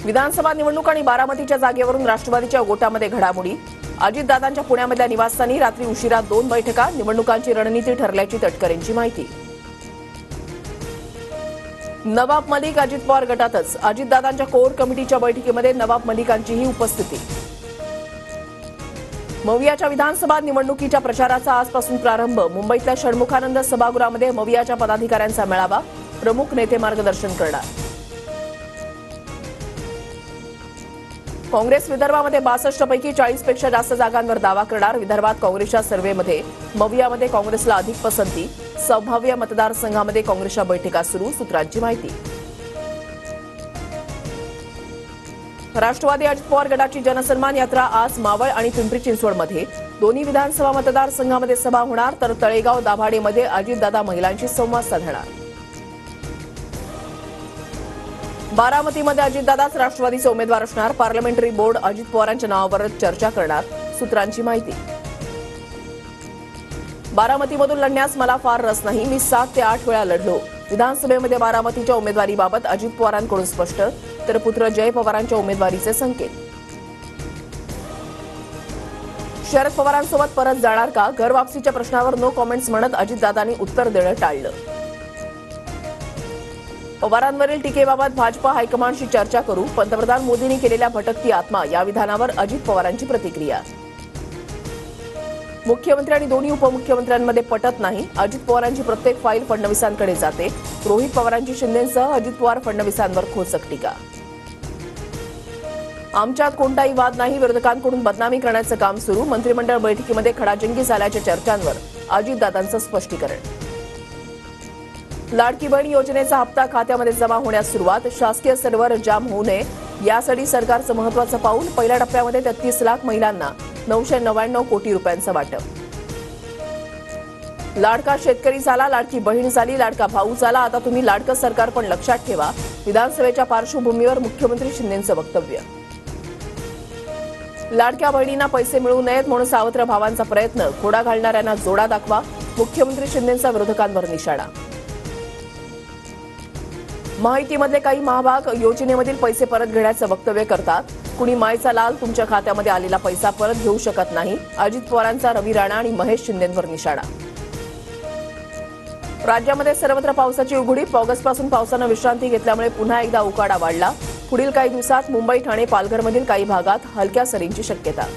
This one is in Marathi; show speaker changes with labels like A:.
A: विधानसभा निवडणूक आणि बारामतीच्या जागेवरून राष्ट्रवादीच्या गोटामध्ये घडामोडी। अजितदादांच्या पुण्यामधल्या निवासस्थानी रात्री उशिरा 2 बैठका, निवडणुकांची रणनीती ठरल्याची तटकरेंची माहिती। नवाब मलिक अजित पवार गटातच, अजितदादांच्या कोर कमिटीच्या बैठकीमध्ये नवाब मलिकांचीही उपस्थिती। मवियाच्या विधानसभा निवडणुकीच्या प्रचाराचा आजपासून प्रारंभ। मुंबईतल्या षण्मुखानंद सभागृहामध्ये मवियाच्या पदाधिकाऱ्यांचा मेळावा, प्रमुख नेते मार्गदर्शन करणार। काँग्रेस विदर्भामध्ये 62 पैकी 40 पेक्षा जास्त जागांवर दावा करणार। विदर्भात काँग्रेसच्या सर्व्हेमध्ये मवियामध्ये काँग्रेसला अधिक पसंती। संभाव्य मतदारसंघामध्ये काँग्रेसच्या बैठका सुरू, सूत्रांची माहिती। राष्ट्रवादी अजित पवार गटाची जनसन्मान यात्रा आज मावळ आणि पिंपरी चिंचवडमध्ये, दोन्ही विधानसभा मतदारसंघामध्ये सभा होणार, तर तळेगाव दाभाडेमध्ये अजितदादा महिलांशी संवाद साधणार। बारामतीमध्ये अजितदादाच राष्ट्रवादीचे उमेदवार असणार। पार्लमेंटरी बोर्ड अजित पवारांच्या नावावर चर्चा करणार, सूत्रांची माहिती। बारामतीमधून लढण्यास मला फार रस नाही, मी 7 ते 8 वेळा लढलो। विधानसभेमध्ये बारामतीच्या उमेदवारीबाबत अजित पवारांकडून स्पष्ट, तर पुत्र जय पवारांच्या उमेदवारीचे संकेत। शरद पवारांसोबत परत जाणार का? घर वापसीच्या प्रश्नावर नो कॉमेंट्स म्हणत अजितदादांनी उत्तर देणं टाळलं। पवारांवरील टीकेबाबत भाजपा हायकमांडशी चर्चा करू, पंतप्रधान मोदींनी केलेल्या भटकती आत्मा या विधानावर अजित पवारांची प्रतिक्रिया। मुख्यमंत्री आणि दोन्ही उपमुख्यमंत्र्यांमध्ये पटत नाही, अजित पवारांची प्रत्येक फाईल फडणवीसांकडे जाते। रोहित पवारांची शिंदेंसह अजित पवार फडणवीसांवर खोचक टीका। आमच्यात कोणताही वाद नाही, विरोधकांकडून बदनामी करण्याचं काम सुरू। मंत्रिमंडळ बैठकीमध्ये खडाजंगी झाल्याच्या चर्चांवर अजितदादांचं स्पष्टीकरण। लाडकी बहीण योजनेचा हप्ता खात्यामध्ये जमा होण्यास सुरुवात, शासकीय सर्व्हर जाम होऊ नये यासाठी सरकारचं महत्त्वाचं पाऊल। पहिल्या टप्प्यामध्ये 33 लाख महिलांना 999 कोटी रुपयांचं वाटप। लाडका शेतकरी झाला, लाडकी बहीण झाली, लाडका भाऊ झाला, आता तुम्ही लाडकं सरकार पण लक्षात ठेवा। विधानसभेच्या पार्श्वभूमीवर मुख्यमंत्री शिंदेंचं वक्तव्य। लाडक्या बहिणींना पैसे मिळू नयेत म्हणून सावत्र भावांचा प्रयत्न, खोडा घालणाऱ्यांना जोडा दाखवा, मुख्यमंत्री शिंदेंचा विरोधकांवर निशाणा। माहितीमधले काही महाभाग योजनेमधील पैसे परत घेण्याचं वक्तव्य करतात। कुणी मायचा लाल तुमच्या खात्यामध्ये आलेला पैसा परत घेऊ शकत नाही, अजित पवारांचा रवी राणा आणि महेश शिंदेंवर निशाणा। राज्यामध्ये सर्वत्र पावसाची उघडीप, ऑगस्टपासून पावसानं विश्रांती घेतल्यामुळे पुन्हा एकदा उकाडा वाढला। पुढील काही दिवसात मुंबई, ठाणे, पालघरमधील काही भागात हलक्या सरींची शक्यता।